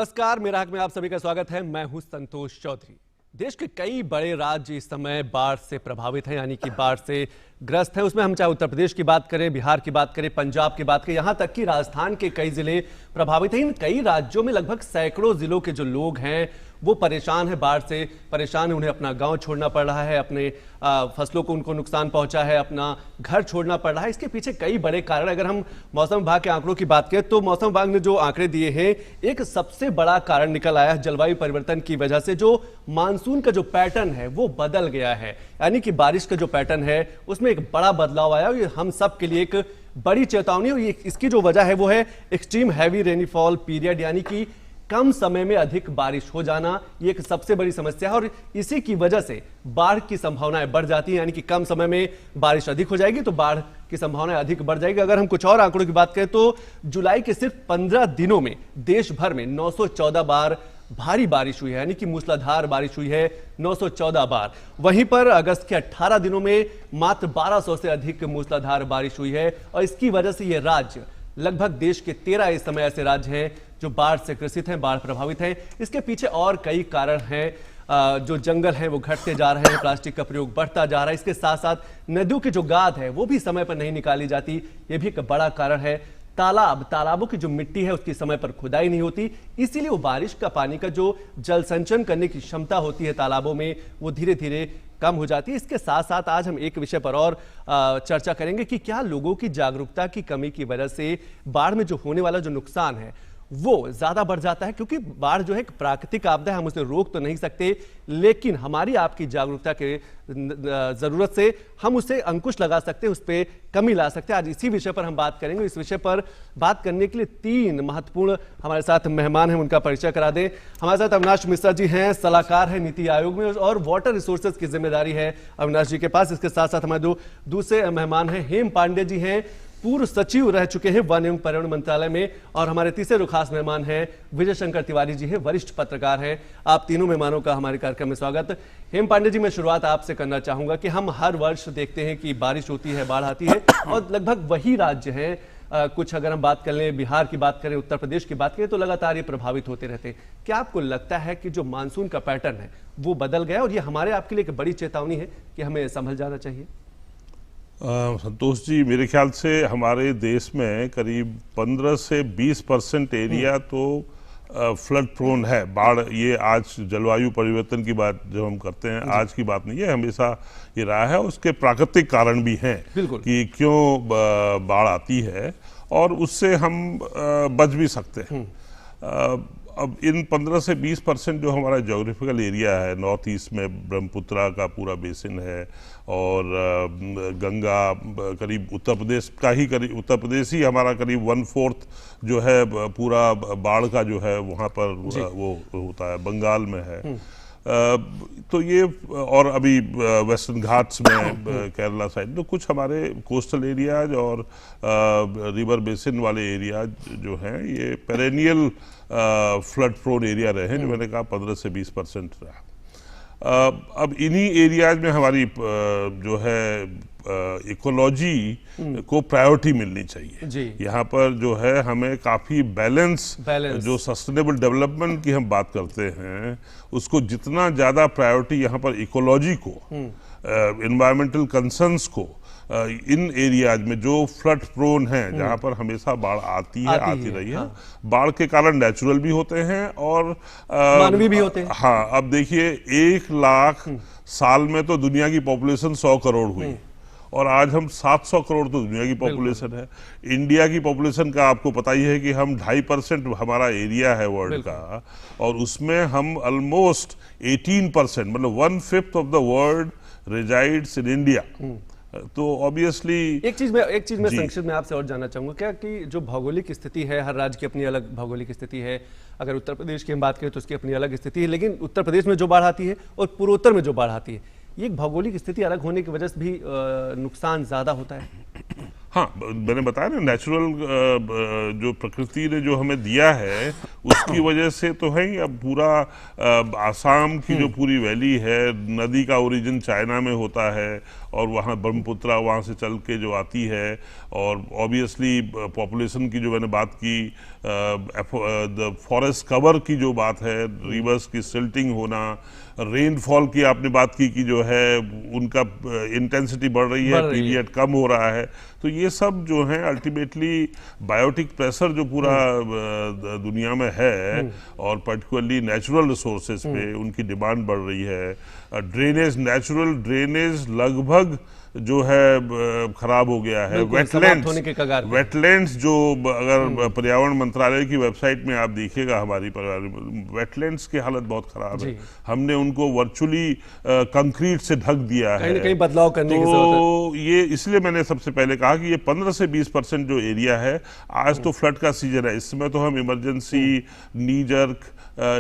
नमस्कार, मेरा हक में आप सभी का स्वागत है। मैं हूं संतोष चौधरी। देश के कई बड़े राज्य इस समय बाढ़ से प्रभावित हैं, यानी कि बाढ़ से ग्रस्त हैं। उसमें हम चाहे उत्तर प्रदेश की बात करें, बिहार की बात करें, पंजाब की बात करें, यहां तक कि राजस्थान के कई जिले प्रभावित हैं। इन कई राज्यों में लगभग सैकड़ों जिलों के जो लोग हैं वो परेशान है, बाढ़ से परेशान है। उन्हें अपना गांव छोड़ना पड़ रहा है, अपने फसलों को उनको नुकसान पहुंचा है, अपना घर छोड़ना पड़ रहा है। इसके पीछे कई बड़े कारण। अगर हम मौसम विभाग के आंकड़ों की बात करें तो मौसम विभाग ने जो आंकड़े दिए हैं, एक सबसे बड़ा कारण निकल आया है जलवायु परिवर्तन की वजह से। जो मानसून का जो पैटर्न है वो बदल गया है, यानी कि बारिश का जो पैटर्न है उसमें एक बड़ा बदलाव आया। ये हम सब के लिए एक बड़ी चेतावनी। और इसकी जो वजह है वो है एक्सट्रीम हैवी रेनफॉल पीरियड, यानी कि कम समय में अधिक बारिश हो जाना। ये एक सबसे बड़ी समस्या है और इसी की वजह से बाढ़ की संभावनाएं बढ़ जाती हैं, यानी कि कम समय में बारिश अधिक हो जाएगी तो बाढ़ की संभावनाएं अधिक बढ़ जाएगी। अगर हम कुछ और आंकड़ों की बात करें तो जुलाई के सिर्फ 15 दिनों में देश भर में 914 बार भारी बारिश हुई है, यानी कि मूसलाधार बारिश हुई है 914 बार। वहीं पर अगस्त के 18 दिनों में मात्र 1200 से अधिक मूसलाधार बारिश हुई है। और इसकी वजह से ये राज्य लगभग देश के 13 इस समय ऐसे राज्य हैं जो बाढ़ से ग्रसित हैं, बाढ़ प्रभावित हैं। इसके पीछे और कई कारण हैं। जो जंगल हैं वो घटते जा रहे हैं, प्लास्टिक का प्रयोग बढ़ता जा रहा है। इसके साथ साथ नदियों की जो गाद है वो भी समय पर नहीं निकाली जाती, ये भी एक बड़ा कारण है। तालाबों की जो मिट्टी है उसकी समय पर खुदाई नहीं होती, इसीलिए वो बारिश का पानी का जो जल संचयन करने की क्षमता होती है तालाबों में वो धीरे धीरे कम हो जाती है। इसके साथ साथ आज हम एक विषय पर और चर्चा करेंगे कि क्या लोगों की जागरूकता की कमी की वजह से बाढ़ में जो होने वाला जो नुकसान है वो ज्यादा बढ़ जाता है। क्योंकि बाढ़ जो है एक प्राकृतिक आपदा है, हम उसे रोक तो नहीं सकते, लेकिन हमारी आपकी जागरूकता के जरूरत से हम उसे अंकुश लगा सकते हैं, उस पर कमी ला सकते हैं। आज इसी विषय पर हम बात करेंगे। इस विषय पर बात करने के लिए 3 महत्वपूर्ण हमारे साथ मेहमान हैं, उनका परिचय करा दें। हमारे साथ अविनाश मिश्रा जी हैं, सलाहकार हैं नीति आयोग में और वाटर रिसोर्सेज की जिम्मेदारी है अविनाश जी के पास। इसके साथ साथ हमारे दूसरे मेहमान हैं, हेम पांडे जी हैं, पूर्व सचिव रह चुके हैं वन एवं पर्यावरण मंत्रालय में। और हमारे तीसरे खास मेहमान हैं विजय शंकर तिवारी जी हैं, वरिष्ठ पत्रकार हैं। आप तीनों मेहमानों का हमारे कार्यक्रम में स्वागत। हेम पांडे जी, मैं शुरुआत आपसे करना चाहूंगा कि हम हर वर्ष देखते हैं कि बारिश होती है, बाढ़ आती है और लगभग वही राज्य हैं, कुछ अगर हम बात कर लें बिहार की बात करें, उत्तर प्रदेश की बात करें, तो लगातार ये प्रभावित होते रहते हैं। क्या आपको लगता है कि जो मानसून का पैटर्न है वो बदल गया और ये हमारे आपके लिए एक बड़ी चेतावनी है कि हमें संभल जाना चाहिए? संतोष जी, मेरे ख्याल से हमारे देश में करीब 15 से 20% एरिया तो फ्लड प्रोन है। बाढ़, ये आज जलवायु परिवर्तन की बात जब हम करते हैं, आज की बात नहीं है, हमेशा ये रहा है। उसके प्राकृतिक कारण भी हैं कि क्यों बाढ़ आती है और उससे हम बच भी सकते हैं। अब इन 15 से 20% जो हमारा ज्योग्राफिकल एरिया है, नॉर्थ ईस्ट में ब्रह्मपुत्रा का पूरा बेसिन है और गंगा करीब उत्तर प्रदेश ही हमारा करीब 1/4 जो है पूरा बाढ़ का जो है वहाँ पर वो होता है, बंगाल में है। तो ये और अभी वेस्टर्न घाट्स में केरला साइड तो कुछ हमारे कोस्टल एरियाज और रिवर बेसिन वाले एरिया जो हैं ये पेरेनियल फ्लड प्रोन एरिया रहे हैं, जो मैंने कहा 15 से 20% रहा। अब इन्हीं एरियाज में हमारी जो है इकोलॉजी को प्रायोरिटी मिलनी चाहिए। यहाँ पर जो है हमें काफ़ी बैलेंस जो सस्टेनेबल डेवलपमेंट की हम बात करते हैं उसको जितना ज़्यादा प्रायोरिटी यहाँ पर इकोलॉजी को, एनवायरमेंटल कंसर्न्स को इन एरियाज में जो फ्लड प्रोन हैं, जहाँ पर हमेशा बाढ़ आती रही है। हाँ। बाढ़ के कारण नेचुरल भी होते हैं और मानवीय भी होते हैं। हाँ, अब देखिए 1 लाख साल में तो दुनिया की पॉपुलेशन 100 करोड़ हुई और आज हम 700 करोड़ तो दुनिया की पॉपुलेशन है। इंडिया की पॉपुलेशन का आपको पता ही है कि हम 2.5% हमारा एरिया है वर्ल्ड का, और उसमें हम ऑलमोस्ट 18%, मतलब 1/5 of the world resides in India. तो ऑब्वियसली एक चीज में संक्षिप्त में आपसे और जानना चाहूंगा क्या कि जो भौगोलिक स्थिति है, हर राज्य की अपनी अलग भौगोलिक स्थिति है। अगर उत्तर प्रदेश की हम बात करें तो उसकी अपनी अलग स्थिति है, लेकिन उत्तर प्रदेश में जो बाढ़ आती है और पूर्वोत्तर में जो बाढ़ आती है, ये एक भौगोलिक स्थिति अलग होने की वजह से भी नुकसान ज्यादा होता है। हाँ, मैंने बताया ना, नेचुरल जो प्रकृति ने जो हमें दिया है उसकी वजह से तो है ही। अब पूरा आसाम की जो पूरी वैली है, नदी का ओरिजिन चाइना में होता है और वहाँ ब्रह्मपुत्रा वहाँ से चल के जो आती है, और ऑब्वियसली पॉपुलेशन की जो मैंने बात की, द फॉरेस्ट कवर की जो बात है, रिवर्स की सिल्टिंग होना, रेनफॉल की आपने बात की कि जो है उनका इंटेंसिटी बढ़ रही है, पीरियड कम हो रहा है। तो ये सब जो है अल्टीमेटली बायोटिक प्रेशर जो पूरा दुनिया में है, और पर्टिकुलरली नेचुरल रिसोर्सेज पे उनकी डिमांड बढ़ रही है। ड्रेनेज, नेचुरल ड्रेनेज लगभग जो है खराब हो गया है। वेटलैंड्स जो, अगर पर्यावरण मंत्रालय की वेबसाइट में आप देखिएगा हमारी वेटलैंड्स की हालत बहुत खराब है। हमने उनको वर्चुअली कंक्रीट से ढक दिया है। कहीं बदलाव करने की जरूरत है। तो ये इसलिए मैंने सबसे पहले कहा कि ये 15 से 20% जो एरिया है, आज तो फ्लड का सीजन है, इसमें तो हम इमरजेंसी नी जर्क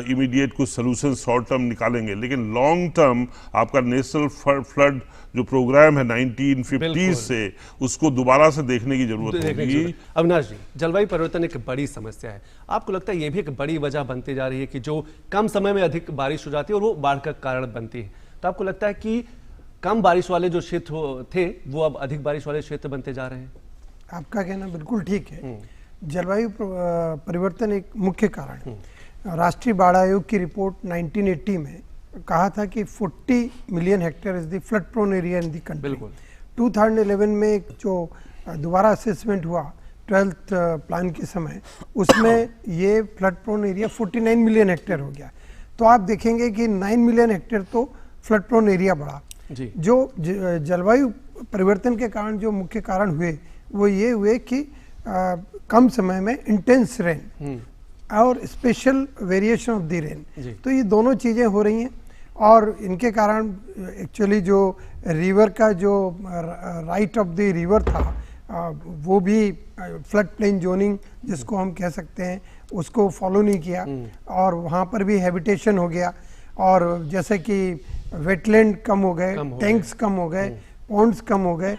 इमीडिएट कुछ सोल्यूशन शॉर्ट टर्म निकालेंगे, लेकिन लॉन्ग टर्म आपका नेशनल फ्लड जो प्रोग्राम है 1950 से, उसको दोबारा से देखने की जरूरत होगी। अविनाश जी, जलवायु परिवर्तन एक बड़ी समस्या है, आपको लगता है ये भी एक बड़ी वजह बनती जा रही है कि जो कम समय में अधिक बारिश हो जाती है और वो बाढ़ का कारण बनती है? तो आपको लगता है कि कम बारिश वाले जो क्षेत्र थे वो अब अधिक बारिश वाले क्षेत्र बनते जा रहे हैं? आपका कहना बिल्कुल ठीक है। जलवायु परिवर्तन एक मुख्य कारण है। राष्ट्रीय बाढ़ आयोग की रिपोर्ट 1980 में कहा था कि 40 million hectare is the flood prone area in the country. 2011 में जो दोबारा असेसमेंट हुआ 12th प्लान के समय, उसमें ये flood prone area 49 million hectare हो गया। तो आप देखेंगे कि 9 मिलियन हेक्टेयर तो फ्लड प्रोन एरिया बढ़ा। जो जलवायु परिवर्तन के कारण जो मुख्य कारण हुए वो ये हुए कि कम समय में इंटेंस रेन और special variation of the rain, तो ये दोनों चीज़ें हो रही हैं, और इनके कारण एक्चुअली जो रिवर का जो राइट ऑफ द रिवर था, वो भी फ्लड प्लेन जोनिंग जिसको हम कह सकते हैं, उसको फॉलो नहीं किया, और वहाँ पर भी हैबिटेशन हो गया, और जैसे कि वेटलैंड कम हो गए, टैंक्स कम हो गए, पॉन्ड्स कम हो गए,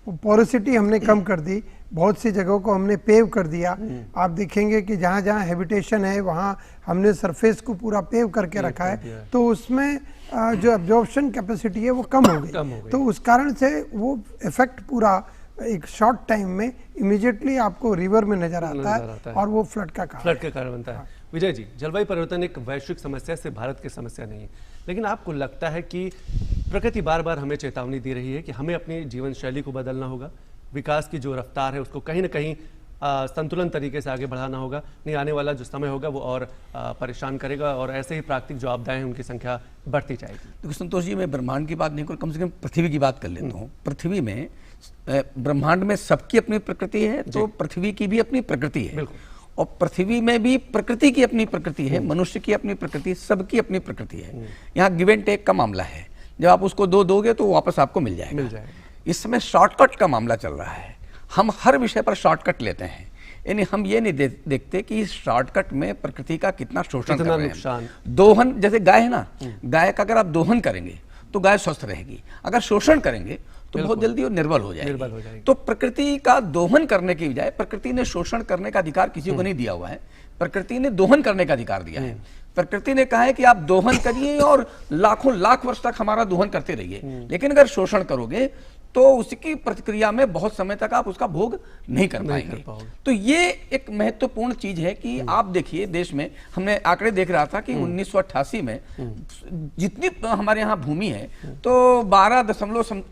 पोरोसिटी हमने कम कर दी, बहुत सी जगहों को हमने पेव कर दिया। आप देखेंगे कि जहाँ जहाँ हैबिटेशन है वहाँ हमने सरफेस को पूरा पेव करके रखा है, तो उसमें जो एब्जॉर्प्शन कैपेसिटी है वो कम हो गई। तो उस कारण से वो इफेक्ट पूरा एक शॉर्ट टाइम में इमीडिएटली आपको रिवर में नजर आता है और वो फ्लड का कारण बनता है। विजय जी, जलवायु परिवर्तन एक वैश्विक समस्या से भारत की समस्या नहीं है, लेकिन आपको लगता है कि प्रकृति बार बार हमें चेतावनी दे रही है कि हमें अपनी जीवन शैली को बदलना होगा, विकास की जो रफ्तार है उसको कहीं ना कहीं संतुलन तरीके से आगे बढ़ाना होगा, नहीं आने वाला जो समय होगा वो और परेशान करेगा, और ऐसे ही प्राकृतिक जो आपदाएं हैं उनकी संख्या बढ़ती जाएगी? देखो संतोष जी, मैं ब्रह्मांड की बात नहीं करूँ, कम से कम पृथ्वी की बात कर लेता हूँ। पृथ्वी में, ब्रह्मांड में सबकी अपनी प्रकृति है, तो पृथ्वी की भी अपनी प्रकृति है, और पृथ्वी में भी प्रकृति की अपनी प्रकृति है, मनुष्य की अपनी प्रकृति, सबकी अपनी प्रकृति है। यहाँ गिव एंड टेक का मामला है, जब आप उसको दोगे तो वापस आपको मिल जाएगा। इस समय शॉर्टकट का मामला चल रहा है, हम हर विषय पर शॉर्टकट लेते हैं, यानी हम ये नहीं देखते कि इस शॉर्टकट में प्रकृति का कितना शोषण कर रहे हैं। दोहन, जैसे गाय है ना, गाय का अगर आप दोहन करेंगे तो गाय स्वस्थ रहेगी, अगर शोषण करेंगे तो बहुत जल्दी वो निर्बल हो जाएगी। तो प्रकृति का दोहन करने की बजाय प्रकृति ने शोषण करने का अधिकार किसी को नहीं दिया हुआ है, प्रकृति ने दोहन करने का अधिकार दिया है। प्रकृति ने कहा है कि आप दोहन करिए और लाखों लाख वर्ष तक हमारा दोहन करते रहिए, लेकिन अगर शोषण करोगे तो उसकी प्रतिक्रिया में बहुत समय तक आप उसका भोग नहीं कर पाएंगे। तो ये एक महत्वपूर्ण चीज है कि आप देखिए, देश में हमने आंकड़े देख रहा था कि 1988 में जितनी हमारे यहाँ भूमि है तो 12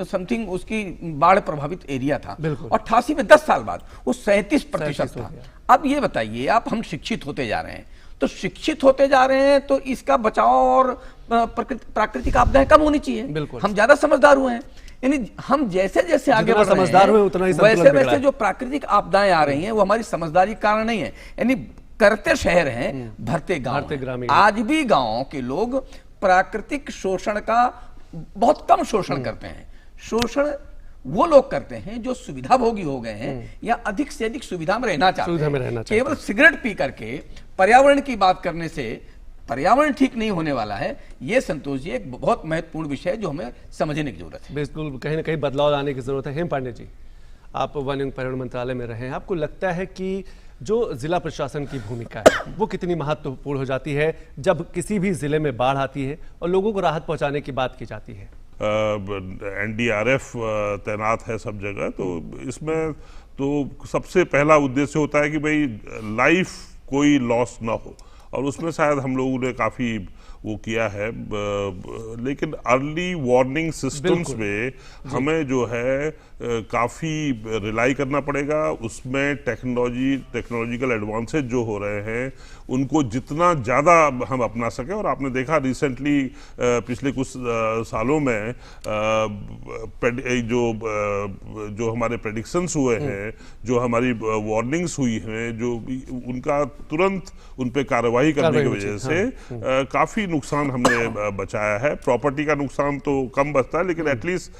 समथिंग उसकी बाढ़ प्रभावित एरिया था, और 88 में 10 साल बाद वो 37% था। अब ये बताइए, आप हम शिक्षित होते जा रहे हैं, तो शिक्षित होते जा रहे हैं तो इसका बचाव और प्राकृतिक आपदाएं कम होनी चाहिए, हम ज्यादा समझदार हुए हैं। यानी हम जैसे जैसे आगे बढ़ रहे हैं उतना ही वैसे वैसे जो प्राकृतिक आपदाएं आ रही हैं वो हमारी समझदारी के कारण नहीं है। यानी करते शहर हैं, भरते गांव। आज भी गांवों के लोग प्राकृतिक शोषण का बहुत कम शोषण करते हैं। शोषण वो लोग करते हैं जो सुविधाभोगी हो गए हैं या अधिक से अधिक सुविधा में रहना चाहते हैं। केवल सिगरेट पी करके पर्यावरण की बात करने से पर्यावरण ठीक नहीं होने वाला है। ये संतोष जी एक बहुत महत्वपूर्ण विषय है जो हमें समझने की जरूरत है। बिल्कुल, कहीं ना कहीं बदलाव लाने की जरूरत है। हेम पांडे जी, आप वन एवं पर्यावरण मंत्रालय में रहे हैं, आपको लगता है कि जो जिला प्रशासन की भूमिका है वो कितनी महत्वपूर्ण हो जाती है जब किसी भी जिले में बाढ़ आती है और लोगों को राहत पहुंचाने की बात की जाती है? NDRF तैनात है सब जगह, तो इसमें तो सबसे पहला उद्देश्य होता है कि भाई लाइफ कोई लॉस ना हो, और उसमें शायद हम लोगों ने काफ़ी वो किया है। लेकिन अर्ली वार्निंग सिस्टम्स में हमें जो है काफ़ी रिलाई करना पड़ेगा। उसमें टेक्नोलॉजिकल एडवांसेज जो हो रहे हैं उनको जितना ज़्यादा हम अपना सकें। और आपने देखा रिसेंटली पिछले कुछ सालों में जो हमारे प्रेडिक्शंस हुए हैं, जो हमारी वार्निंग्स हुई हैं, जो उनका तुरंत उन पे कार्रवाई करने की वजह से काफ़ी नुकसान हमने बचाया है। प्रॉपर्टी का नुकसान तो कम बचता है, लेकिन एटलीस्ट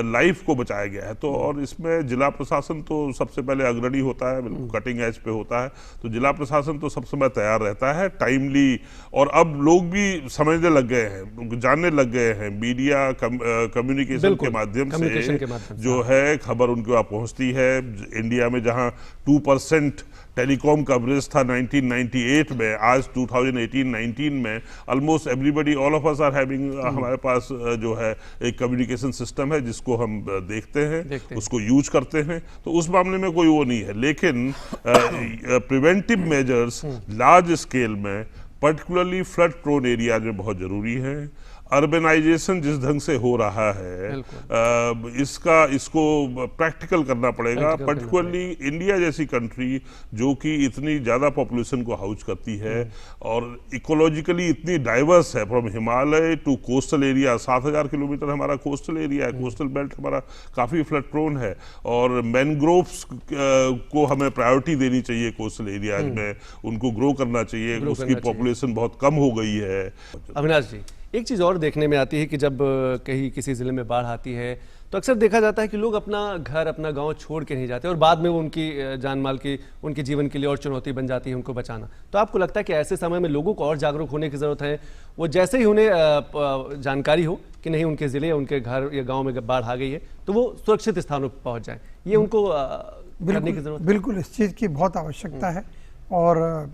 लाइफ को बचाया गया है। तो और इसमें जिला प्रशासन तो सबसे पहले अग्रणी होता है, बिल्कुल कटिंग एज पे होता है। तो जिला प्रशासन तो सब समय तैयार रहता है, टाइमली। और अब लोग भी समझने लग गए हैं, जानने लग गए हैं, मीडिया कम्युनिकेशन के माध्यम से जो है खबर उनके वहाँ पहुँचती है। इंडिया में जहाँ 2% टेलीकॉम कवरेज था 1998 में, आज 2018-19 में almost everybody, all of us are having, हमारे पास जो है एक कम्युनिकेशन सिस्टम है जिसको हम देखते हैं, उसको यूज करते हैं। तो उस मामले में कोई वो नहीं है। लेकिन प्रिवेंटिव मेजर्स लार्ज स्केल में, पर्टिकुलरली फ्लड प्रोन एरिया में बहुत जरूरी है। अर्बनाइजेशन जिस ढंग से हो रहा है इसको प्रैक्टिकल करना पड़ेगा, पर्टिकुलरली इंडिया जैसी कंट्री जो कि इतनी ज़्यादा पॉपुलेशन को हाउस करती है और इकोलॉजिकली इतनी डाइवर्स है, from Himalaya to coastal area. 7000 kilometre हमारा कोस्टल एरिया है, कोस्टल बेल्ट हमारा काफ़ी फ्लड प्रोन है। और मैनग्रोव्स को हमें प्रायोरिटी देनी चाहिए कोस्टल एरियाज में, उनको ग्रो करना चाहिए, उसकी पॉपुलेशन बहुत कम हो गई है। अविनाश जी, एक चीज़ और देखने में आती है कि जब कहीं किसी ज़िले में बाढ़ आती है तो अक्सर देखा जाता है कि लोग अपना घर, अपना गांव छोड़ के नहीं जाते और बाद में वो उनकी जान माल की, उनके जीवन के लिए और चुनौती बन जाती है उनको बचाना। तो आपको लगता है कि ऐसे समय में लोगों को और जागरूक होने की ज़रूरत है? वो जैसे ही उन्हें जानकारी हो कि नहीं उनके ज़िले या उनके घर या गाँव में बाढ़ आ गई है तो वो सुरक्षित स्थानों पर पहुँच जाए, ये उनको करने की ज़रूरत है? बिल्कुल, इस चीज़ की बहुत आवश्यकता है। और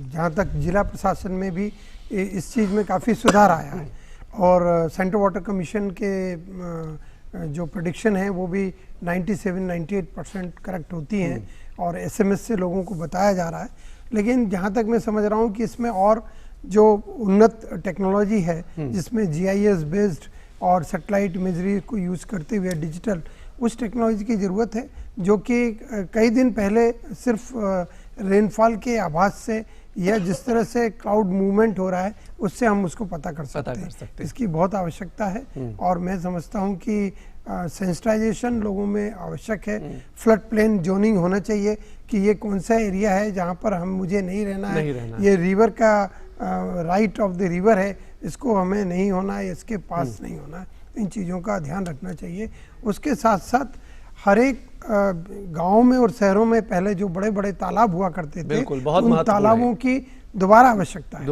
जहाँ तक जिला प्रशासन में भी इस चीज़ में काफ़ी सुधार आया है। और सेंट्रल वाटर कमीशन के जो प्रेडिक्शन है वो भी 97-98% करेक्ट होती हैं और SMS से लोगों को बताया जा रहा है। लेकिन जहाँ तक मैं समझ रहा हूँ कि इसमें और जो उन्नत टेक्नोलॉजी है जिसमें GIS बेस्ड और सैटेलाइट इमेजरी को यूज़ करते हुए डिजिटल, उस टेक्नोलॉजी की ज़रूरत है जो कि कई दिन पहले सिर्फ रेनफॉल के आभास से या जिस तरह से क्लाउड मूवमेंट हो रहा है उससे हम उसको पता कर सकते हैं। इसकी बहुत आवश्यकता है और मैं समझता हूँ कि सेंसिटाइजेशन लोगों में आवश्यक है। फ्लड प्लेन जोनिंग होना चाहिए कि ये कौन सा एरिया है जहाँ पर हम मुझे नहीं रहना है, ये रिवर का राइट ऑफ द रिवर है, इसको हमें नहीं होना है, इसके पास नहीं होना है। इन चीज़ों का ध्यान रखना चाहिए। उसके साथ साथ हर एक गाँव में और शहरों में पहले जो बड़े बड़े तालाब हुआ करते थे, उन तालाबों की दोबारा आवश्यकता है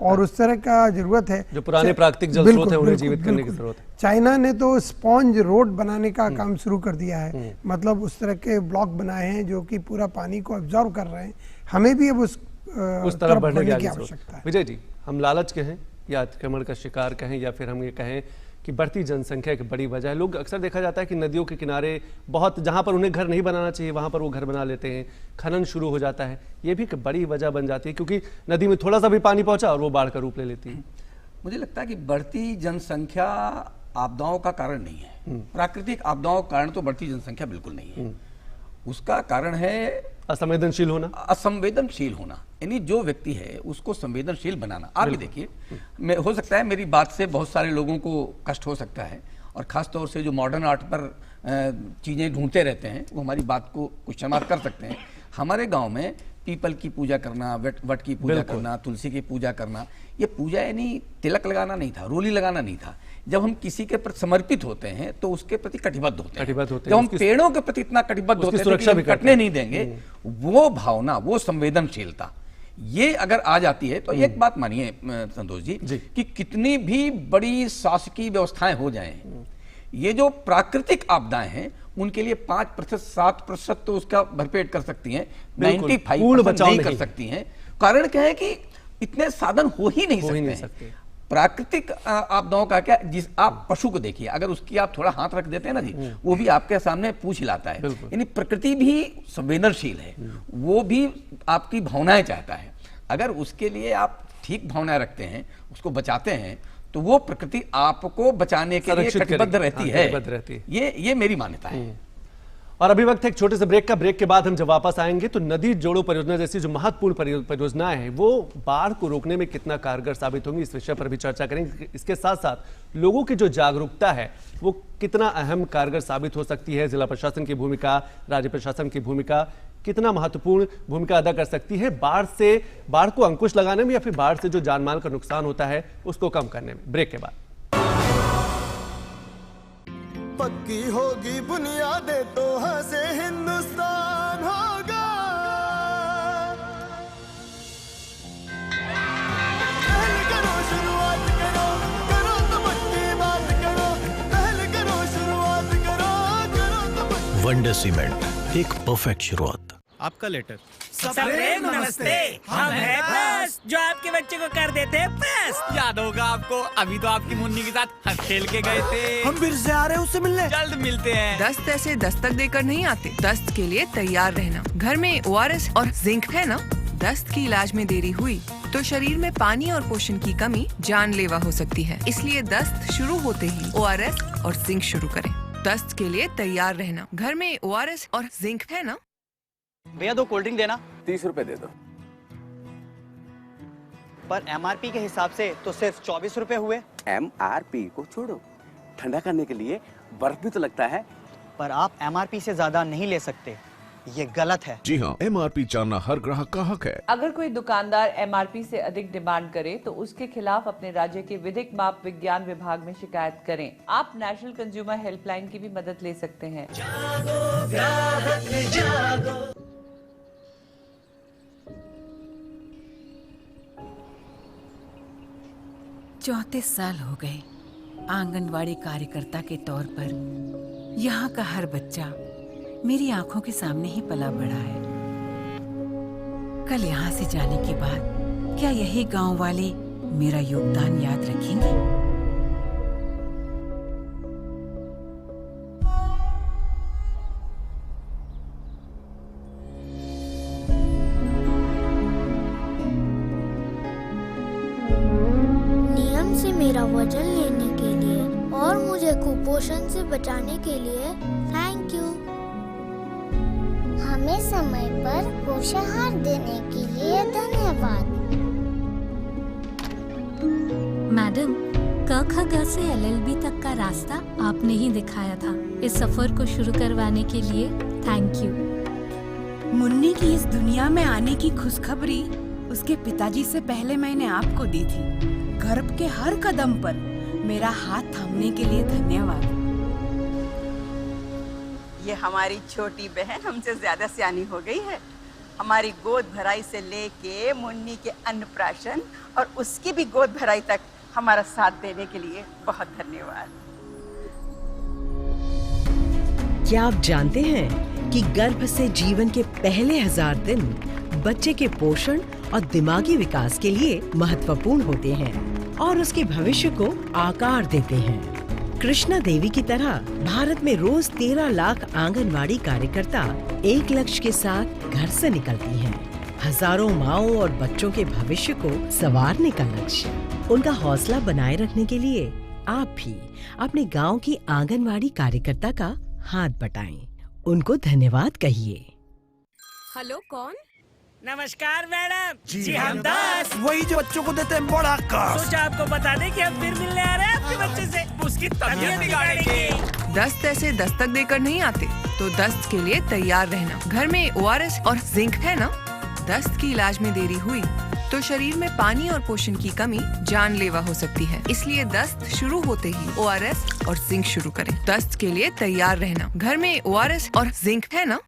और उस तरह का जरूरत है। जो पुराने प्राकृतिक जल स्रोत हैं उन्हें जीवित करने की जरूरत है। चाइना ने तो स्पॉन्ज रोड बनाने का काम शुरू कर दिया है, मतलब उस तरह के ब्लॉक बनाए हैं जो कि पूरा पानी को एब्जॉर्व कर रहे हैं। हमें भी अब उस तरफ बढ़ने की आवश्यकता है। विजय जी, हम लालच कहें या अतिक्रमण का शिकार कहें या फिर हम ये कहें कि बढ़ती जनसंख्या की बड़ी वजह है, लोग अक्सर देखा जाता है कि नदियों के किनारे बहुत, जहाँ पर उन्हें घर नहीं बनाना चाहिए वहाँ पर वो घर बना लेते हैं, खनन शुरू हो जाता है। ये भी एक बड़ी वजह बन जाती है क्योंकि नदी में थोड़ा सा भी पानी पहुँचा और वो बाढ़ का रूप ले लेती है। मुझे लगता है कि बढ़ती जनसंख्या आपदाओं का कारण नहीं है। प्राकृतिक आपदाओं का कारण तो बढ़ती जनसंख्या बिल्कुल नहीं है। उसका कारण है असंवेदनशील होना। असंवेदनशील होना यानी जो व्यक्ति है उसको संवेदनशील बनाना। आप भी देखिए, हो सकता है मेरी बात से बहुत सारे लोगों को कष्ट हो सकता है और ख़ास तौर से जो मॉडर्न आर्ट पर चीज़ें ढूंढते रहते हैं वो हमारी बात को क्वेश्चन मार्क कर सकते हैं। हमारे गांव में पीपल की पूजा करना, वट की पूजा करना, तुलसी की पूजा करना, ये पूजा यानी तिलक लगाना नहीं था, रोली लगाना नहीं था। जब हम किसी के प्रति समर्पित होते हैं तो उसके प्रति कटिबद्ध होते हैं। जब हम पेड़ों के प्रति इतना कटिबद्ध होते हैं कि हम कटने नहीं देंगे, वो भावना, वो संवेदनशीलता, ये अगर आ जाती है तो एक बात मानिए संतोष जी कि कितनी भी बड़ी शासकीय व्यवस्थाएं हो जाएं, ये जो प्राकृतिक आपदाएं हैं उनके लिए 5% 7% तो उसका भरपेट कर सकती हैं, 95% नहीं कर सकती हैं। कारण क्या है कि इतने साधन हो ही नहीं सकते। प्राकृतिक आपदाओं का क्या, जिस आप पशु को देखिए, अगर उसकी आप थोड़ा हाथ रख देते हैं ना जी, वो भी आपके सामने पूछ हिलाता है। यानी प्रकृति भी संवेदनशील है, वो भी आपकी भावनाएं चाहता है। अगर उसके लिए आप ठीक भावनाएं रखते हैं, उसको बचाते हैं, तो वो प्रकृति आपको बचाने के लिए कटिबद्ध रहती है। ये मेरी मान्यता है। और अभी वक्त है एक छोटे से ब्रेक का। ब्रेक के बाद हम जब वापस आएंगे तो नदी जोड़ो परियोजना जैसी जो महत्वपूर्ण परियोजनाएं हैं वो बाढ़ को रोकने में कितना कारगर साबित होंगी, इस विषय पर भी चर्चा करेंगे। इसके साथ साथ लोगों की जो जागरूकता है वो कितना अहम कारगर साबित हो सकती है, जिला प्रशासन की भूमिका, राज्य प्रशासन की भूमिका कितना महत्वपूर्ण भूमिका अदा कर सकती है बाढ़ को अंकुश लगाने में या फिर बाढ़ से जो जानमाल का नुकसान होता है उसको कम करने में। ब्रेक के बाद। पक्की होगी बुनियादें तो हंसे हिंदुस्तान होगा। पहले करो शुरुआत करो तो पक्की बात करो। पहले करो शुरुआत करो तो वंडर सीमेंट, एक परफेक्ट शुरुआत। आपका लेटर। सप्रेम नमस्ते, हम हैं प्रेस, जो आपके बच्चे को कर देते हैं प्रेस। याद होगा आपको, अभी तो आपकी मुन्नी के साथ हंस खेल के गए थे। हम फिर से आ रहे हैं उससे मिलने। जल्द मिलते हैं। दस्त ऐसे दस्तक देकर नहीं आते। दस्त के लिए तैयार रहना। घर में ORS और जिंक है ना? दस्त की इलाज में देरी हुई तो शरीर में पानी और पोषण की कमी जानलेवा हो सकती है। इसलिए दस्त शुरू होते ही ORS और जिंक शुरू करें। दस्त के लिए तैयार रहना। घर में ORS और जिंक है ना? भैया 2 कोल्ड ड्रिंक देना। 30 रुपए दे दो। पर MRP के हिसाब से तो सिर्फ 24 रुपए हुए। MRP को छोड़ो, ठंडा करने के लिए बर्फ भी तो लगता है। पर आप MRP से ज्यादा नहीं ले सकते, ये गलत है। जी हाँ, MRP जानना हर ग्राहक का हक है। अगर कोई दुकानदार MRP से अधिक डिमांड करे तो उसके खिलाफ अपने राज्य के विधिक माप विज्ञान विभाग में शिकायत करें। आप नेशनल कंज्यूमर हेल्पलाइन की भी मदद ले सकते हैं। चौंतीस साल हो गए आंगनवाड़ी कार्यकर्ता के तौर पर। यहाँ का हर बच्चा मेरी आंखों के सामने ही पला बड़ा है। कल यहाँ से जाने के बाद क्या यही गांव वाले मेरा योगदान याद रखेंगे? मेरा वजन लेने के लिए और मुझे कुपोषण से बचाने के लिए थैंक यू। हमें समय पर पोषाहार देने के लिए धन्यवाद। मैडम, क ख ग से LLB तक का रास्ता आपने ही दिखाया था। इस सफर को शुरू करवाने के लिए थैंक यू। मुन्नी की इस दुनिया में आने की खुशखबरी उसके पिताजी से पहले मैंने आपको दी थी। गर्भ के हर कदम पर मेरा हाथ थामने के लिए धन्यवाद। ये हमारी छोटी बहन हमसे ज्यादा सियानी हो गई है। हमारी गोद भराई से लेके मुन्नी के अन्नप्राशन और उसकी भी गोद भराई तक हमारा साथ देने के लिए बहुत धन्यवाद। क्या आप जानते हैं कि गर्भ से जीवन के पहले 1000 दिन बच्चे के पोषण और दिमागी विकास के लिए महत्वपूर्ण होते हैं और उसके भविष्य को आकार देते हैं। कृष्णा देवी की तरह भारत में रोज 13 लाख आंगनवाड़ी कार्यकर्ता एक लक्ष्य के साथ घर से निकलती हैं। हजारों माओं और बच्चों के भविष्य को संवारने का लक्ष्य। उनका हौसला बनाए रखने के लिए आप भी अपने गांव की आंगनवाड़ी कार्यकर्ता का हाथ बटाएं। उनको धन्यवाद कहिए। हेलो, कौन? नमस्कार मैडम। जी हम 10। वही जो बच्चों को देते हैं बड़ा काश। सोचा आपको बता दें कि हम फिर मिलने आ रहे हैं आपके बच्चे से। उसकी तबीयत बिगाड़ेंगे। दस्त ऐसे दस्तक देकर नहीं आते, तो दस्त के लिए तैयार रहना। घर में ORS और जिंक है ना? दस्त की इलाज में देरी हुई तो शरीर में पानी और पोषण की कमी जानलेवा हो सकती है। इसलिए दस्त शुरू होते ही ORS और जिंक शुरू करें। दस्त के लिए तैयार रहना। घर में ORS और जिंक है ना?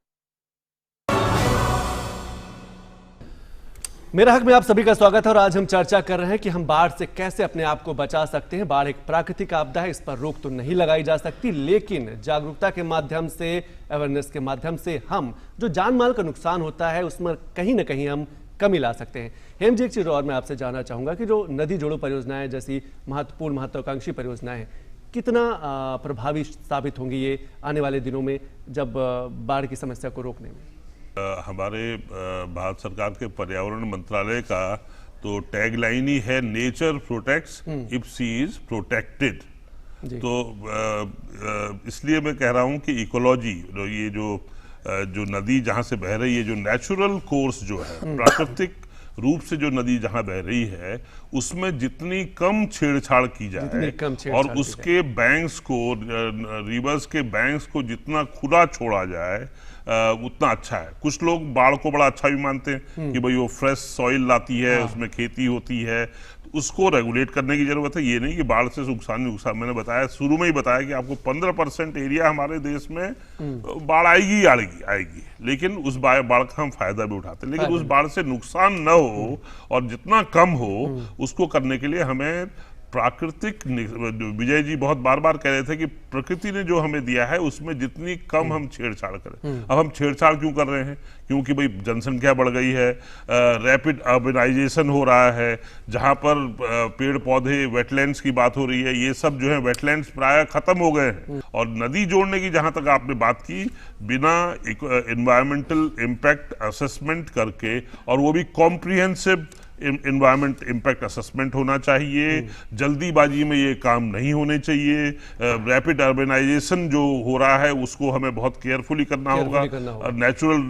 मेरा हक में आप सभी का स्वागत है और आज हम चर्चा कर रहे हैं कि हम बाढ़ से कैसे अपने आप को बचा सकते हैं। बाढ़ एक प्राकृतिक आपदा है, इस पर रोक तो नहीं लगाई जा सकती, लेकिन जागरूकता के माध्यम से, अवेयरनेस के माध्यम से हम जो जान माल का नुकसान होता है उसमें कहीं ना कहीं हम कमी ला सकते हैं। हेम जी, एक चीज और मैं आपसे जानना चाहूंगा कि जो नदी जोड़ो परियोजनाएं जैसी महत्वपूर्ण महत्वाकांक्षी परियोजनाएं हैं, कितना प्रभावी साबित होंगी ये आने वाले दिनों में जब बाढ़ की समस्या को रोकने में? हमारे भारत सरकार के पर्यावरण मंत्रालय का तो टैगलाइन ही है, nature protects if sea is protected. तो इसलिए मैं कह रहा हूं कि इकोलॉजी, ये जो नदी जहां से बह रही है, जो नेचुरल कोर्स जो है, प्राकृतिक रूप से जो नदी जहां बह रही है, उसमें जितनी कम छेड़छाड़ की जाए और उसके बैंक्स को, रिवर्स के बैंक्स को जितना खुला छोड़ा जाए उतना अच्छा है। कुछ लोग बाढ़ को बड़ा अच्छा भी मानते हैं कि भाई वो फ्रेश सॉइल लाती है, उसमें खेती होती है, तो उसको रेगुलेट करने की जरूरत है। ये नहीं कि बाढ़ से नुकसान। मैंने बताया, शुरू में ही बताया कि आपको 15% एरिया हमारे देश में बाढ़ आएगी, लेकिन उस बाढ़ का हम फायदा भी उठाते हैं। लेकिन उस बाढ़ से नुकसान न हो और जितना कम हो उसको करने के लिए हमें प्राकृतिक, विजय जी बहुत बार बार कह रहे थे कि प्रकृति ने जो हमें दिया है उसमें जितनी कम हम छेड़छाड़ करें। अब हम छेड़छाड़ क्यों कर रहे हैं? क्योंकि भाई जनसंख्या बढ़ गई है, रैपिड अर्बनाइजेशन हो रहा है, जहां पर पेड़ पौधे, वेटलैंड्स की बात हो रही है, ये सब जो है वेटलैंड्स प्राय खत्म हो गए हैं। और नदी जोड़ने की जहां तक आपने बात की, बिना एनवायरमेंटल इम्पैक्ट असेसमेंट करके, और वो भी कॉम्प्रिहेंसिव एनवायरमेंट इम्पैक्ट असेसमेंट होना चाहिए। जल्दीबाजी में ये काम नहीं होने चाहिए। रैपिड अर्बनाइजेशन जो हो रहा है उसको हमें बहुत केयरफुली करना होगा। नेचुरल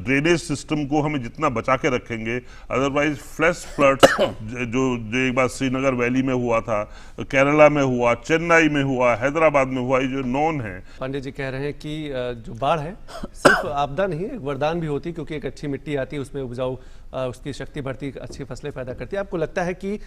ड्रेनेज सिस्टम को हमें जितना बचा के रखेंगे, अदरवाइज फ्लैश फ्लड्स जो एक बार श्रीनगर वैली में हुआ था, केरला में हुआ, चेन्नई में हुआ, हैदराबाद में हुआ, ये जो नॉन है। पांडे जी कह रहे हैं कि जो बाढ़ है सिर्फ आपदा नहीं है, एक वरदान भी होती, क्योंकि एक अच्छी मिट्टी आती है, उसमें उपजाऊ उसकी शक्ति बढ़ती, अच्छी फसलें पैदा करती है। आपको लगता है कि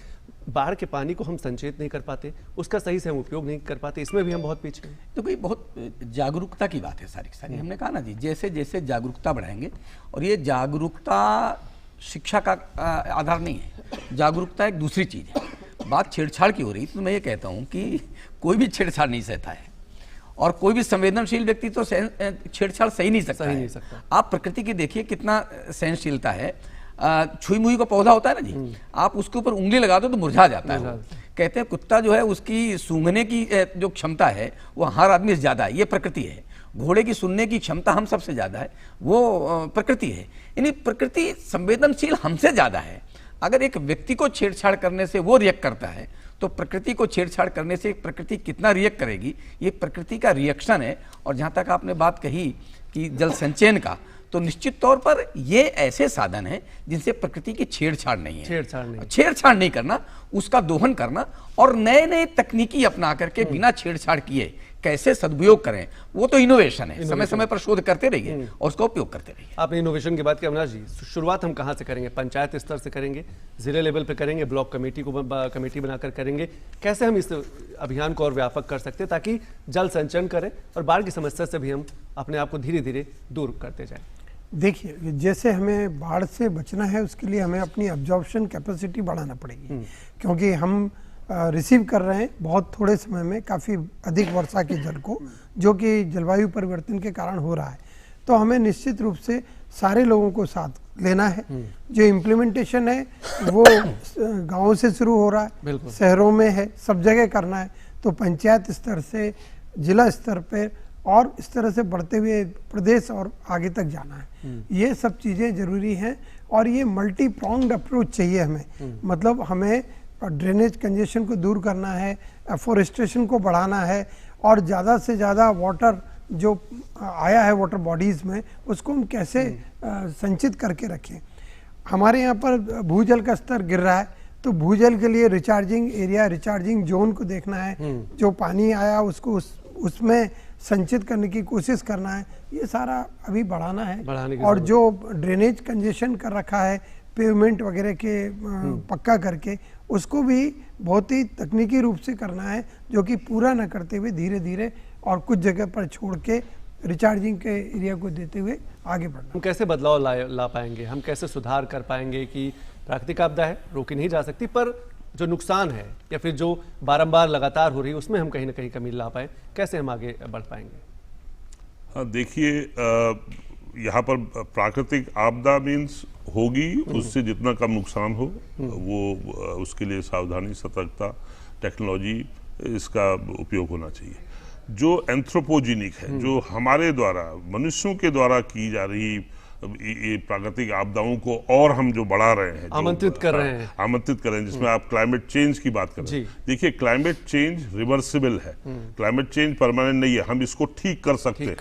बाढ़ के पानी को हम संचित नहीं कर पाते, उसका सही से हम उपयोग नहीं कर पाते, इसमें भी हम बहुत पीछे हैं? तो कोई बहुत जागरूकता की बात है सारी। हमने कहा ना जी, जैसे जैसे जागरूकता बढ़ाएंगे, और ये जागरूकता शिक्षा का आधार नहीं है, जागरूकता एक दूसरी चीज़ है। बात छेड़छाड़ की हो रही, तो मैं ये कहता हूँ कि कोई भी छेड़छाड़ नहीं सहता है, और कोई भी संवेदनशील व्यक्ति तो छेड़छाड़ सही नहीं सकता। आप प्रकृति की देखिए कितना सहनशीलता है। छुई मुई का पौधा होता है ना जी, आप उसके ऊपर उंगली लगा दो तो मुरझा जाता है। कहते हैं कुत्ता जो है उसकी सूंघने की जो क्षमता है वो हर आदमी से ज्यादा है, ये प्रकृति है। घोड़े की सुनने की क्षमता हम सबसे ज्यादा है, वो प्रकृति है। यानी प्रकृति संवेदनशील हमसे ज्यादा है। अगर एक व्यक्ति को छेड़छाड़ करने से वो रिएक्ट करता है, तो प्रकृति को छेड़छाड़ करने से प्रकृति कितना रिएक्ट करेगी, ये प्रकृति का रिएक्शन है। और जहाँ तक आपने बात कही कि जल संचयन का, तो निश्चित तौर पर ये ऐसे साधन हैं जिनसे प्रकृति की छेड़छाड़ नहीं है। छेड़छाड़ नहीं करना, उसका दोहन करना, और नए नए तकनीकी अपना करके बिना छेड़छाड़ किए कैसे सदुपयोग करें, वो तो इनोवेशन है। समय समय पर शोध करते रहिए और उसका उपयोग करते रहिए। आपने इनोवेशन की बात की अविनाश जी, शुरुआत हम कहाँ से करेंगे? पंचायत स्तर से करेंगे, जिले लेवल पे करेंगे, ब्लॉक कमेटी को कमेटी बनाकर करेंगे? कैसे हम इस अभियान को और व्यापक कर सकते हैं ताकि जल संचयन करें और बाढ़ की समस्या से भी हम अपने आप को धीरे धीरे दूर करते जाएं? देखिए, जैसे हमें बाढ़ से बचना है उसके लिए हमें अपनी अब्जॉर्प्शन कैपेसिटी बढ़ाना पड़ेगी, क्योंकि हम रिसीव कर रहे हैं बहुत थोड़े समय में काफ़ी अधिक वर्षा के जल को, जो कि जलवायु परिवर्तन के कारण हो रहा है। तो हमें निश्चित रूप से सारे लोगों को साथ लेना है। जो इम्प्लीमेंटेशन है वो गाँव से शुरू हो रहा है, शहरों में है, सब जगह करना है। तो पंचायत स्तर से जिला स्तर पर और इस तरह से बढ़ते हुए प्रदेश और आगे तक जाना है। ये सब चीज़ें जरूरी हैं, और ये मल्टी प्रोंग्ड अप्रोच चाहिए हमें। मतलब हमें ड्रेनेज कंजेशन को दूर करना है, एफोरेस्टेशन को बढ़ाना है, और ज़्यादा से ज़्यादा वाटर जो आया है वाटर बॉडीज़ में उसको हम कैसे संचित करके रखें। हमारे यहाँ पर भूजल का स्तर गिर रहा है, तो भूजल के लिए रिचार्जिंग एरिया, रिचार्जिंग जोन को देखना है। जो पानी आया उसको उसमें संचित करने की कोशिश करना है। ये सारा अभी बढ़ाना है। और जो ड्रेनेज कंजेशन कर रखा है पेवमेंट वगैरह के पक्का करके, उसको भी बहुत ही तकनीकी रूप से करना है, जो कि पूरा न करते हुए धीरे धीरे और कुछ जगह पर छोड़ के रिचार्जिंग के एरिया को देते हुए आगे बढ़ना। हम कैसे बदलाव ला पाएंगे, हम कैसे सुधार कर पाएंगे कि प्राकृतिक आपदा है, रोकी नहीं जा सकती, पर जो नुकसान है या फिर जो बारंबार लगातार हो रही है उसमें हम कहीं ना कहीं कमी ला पाए, कैसे हम आगे बढ़ पाएंगे? हाँ, देखिए, यहाँ पर प्राकृतिक आपदा मीन्स होगी, उससे जितना कम नुकसान हो वो उसके लिए सावधानी, सतर्कता, टेक्नोलॉजी इसका उपयोग होना चाहिए। जो एंथ्रोपोजेनिक है, जो हमारे द्वारा, मनुष्यों के द्वारा की जा रही ये प्राकृतिक आपदाओं को और हम जो बढ़ा रहे हैं, आमंत्रित कर रहे हैं, जिसमें आप क्लाइमेट चेंज की बात कर रहे हैं। देखिए, क्लाइमेट चेंज रिवर्सिबल है, क्लाइमेट चेंज परमानेंट नहीं है, हम इसको ठीक कर सकते हैं।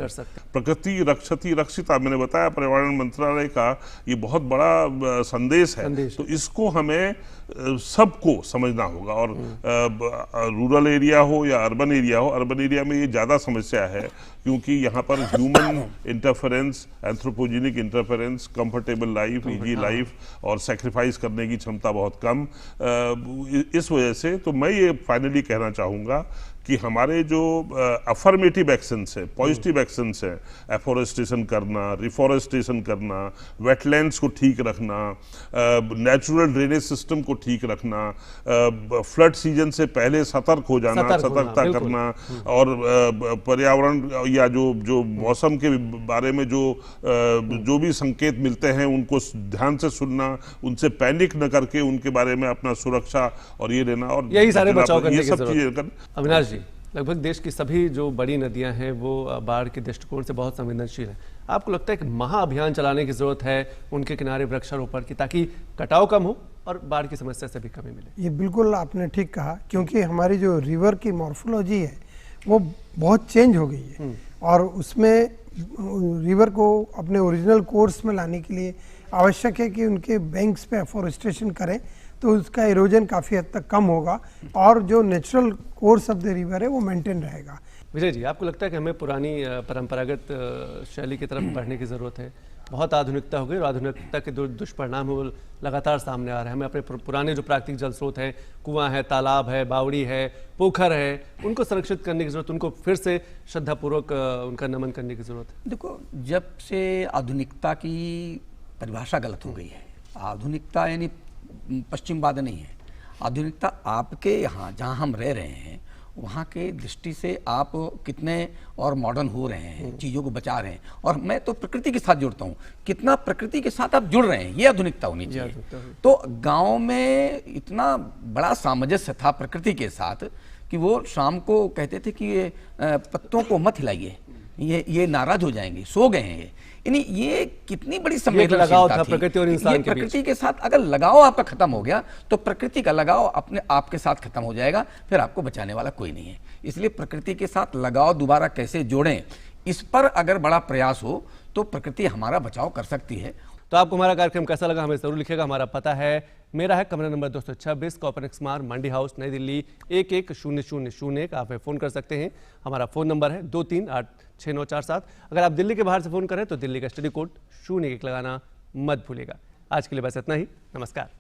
प्रकृति रक्षति रक्षिता, मैंने बताया पर्यावरण मंत्रालय का ये बहुत बड़ा संदेश है। तो इसको हमें सबको समझना होगा, और रूरल एरिया हो या अर्बन एरिया हो, अर्बन एरिया में ये ज़्यादा समस्या है क्योंकि यहाँ पर human interference, anthropogenic interference, comfortable life, easy life और सेक्रीफाइस करने की क्षमता बहुत कम, इस वजह से तो मैं ये फाइनली कहना चाहूँगा कि हमारे जो अफर्मेटिव एक्शंस है, पॉजिटिव एक्शंस है, एफोरेस्टेशन करना, रिफॉरेस्टेशन करना, वेटलैंड्स को ठीक रखना, नेचुरल ड्रेनेज सिस्टम को ठीक रखना, फ्लड सीजन से पहले सतर्क हो जाना, सतर्कता करना, और पर्यावरण या जो मौसम के बारे में जो भी संकेत मिलते हैं उनको ध्यान से सुनना, उनसे पैनिक न करके उनके बारे में अपना सुरक्षा और ये लेना, और यही सारे बचाव करने की सब चीजें जरूरत। अविनाश जी, लगभग देश की सभी जो बड़ी नदियां हैं वो बाढ़ के दृष्टिकोण से बहुत संवेदनशील है। आपको लगता है कि महाअभियान चलाने की जरूरत है उनके किनारे वृक्षारोपण की, ताकि कटाव कम हो और बाढ़ की समस्या से भी कमी मिले? ये बिल्कुल आपने ठीक कहा, क्योंकि हमारी जो रिवर की मॉर्फोलॉजी है वो बहुत चेंज हो गई है, और उसमें रिवर को अपने ओरिजिनल कोर्स में लाने के लिए आवश्यक है कि उनके बैंक्स पे एफोरेस्टेशन करें, तो उसका इरोजन काफ़ी हद तक कम होगा और जो natural course of the river है वो मेंटेन रहेगा। विजय जी, आपको लगता है कि हमें पुरानी परंपरागत शैली की तरफ बढ़ने की ज़रूरत है? बहुत आधुनिकता हो गई और आधुनिकता के दुष्परिणाम वो लगातार सामने आ रहे हैं। हमें अपने पुराने जो प्राकृतिक जल स्रोत हैं, कुआं है, तालाब है, बावड़ी है, पोखर है, उनको संरक्षित करने की जरूरत, उनको फिर से श्रद्धापूर्वक उनका नमन करने की जरूरत है। देखो, जब से आधुनिकता की परिभाषा गलत हो गई है, आधुनिकता यानी पश्चिमवाद नहीं है, आधुनिकता आपके यहाँ जहाँ हम रह रहे हैं वहाँ के दृष्टि से आप कितने और मॉडर्न हो रहे हैं, चीज़ों को बचा रहे हैं, और मैं तो प्रकृति के साथ जुड़ता हूँ, कितना प्रकृति के साथ आप जुड़ रहे हैं, ये आधुनिकता होनी चाहिए। तो गांव में इतना बड़ा सामंजस्य था प्रकृति के साथ कि वो शाम को कहते थे कि ये पत्तों को मत हिलाइए, ये नाराज हो जाएंगे, सो गए हैं यानी ये कितनी बड़ी संवेदनशीलता थी प्रकृति और इंसान के बीच। प्रकृति के साथ अगर लगाव आपका खत्म हो गया तो प्रकृति का लगाव अपने आपके साथ खत्म हो जाएगा, फिर आपको बचाने वाला कोई नहीं है। इसलिए प्रकृति के साथ लगाव दोबारा कैसे जोड़ें, इस पर अगर बड़ा प्रयास हो तो प्रकृति हमारा बचाव कर सकती है। तो आपको हमारा कार्यक्रम कैसा लगा हमें जरूर लिखेगा। हमारा पता है, मेरा है कमरा नंबर 226, कॉर्पोरेक्स मार्ग, मंडी हाउस, नई दिल्ली 110001। आप फ़ोन कर सकते हैं। हमारा फ़ोन नंबर है 23866947। अगर आप दिल्ली के बाहर से फ़ोन करें तो दिल्ली का स्टडी कोड 01 लगाना मत भूलिएगा। आज के लिए बस इतना ही। नमस्कार।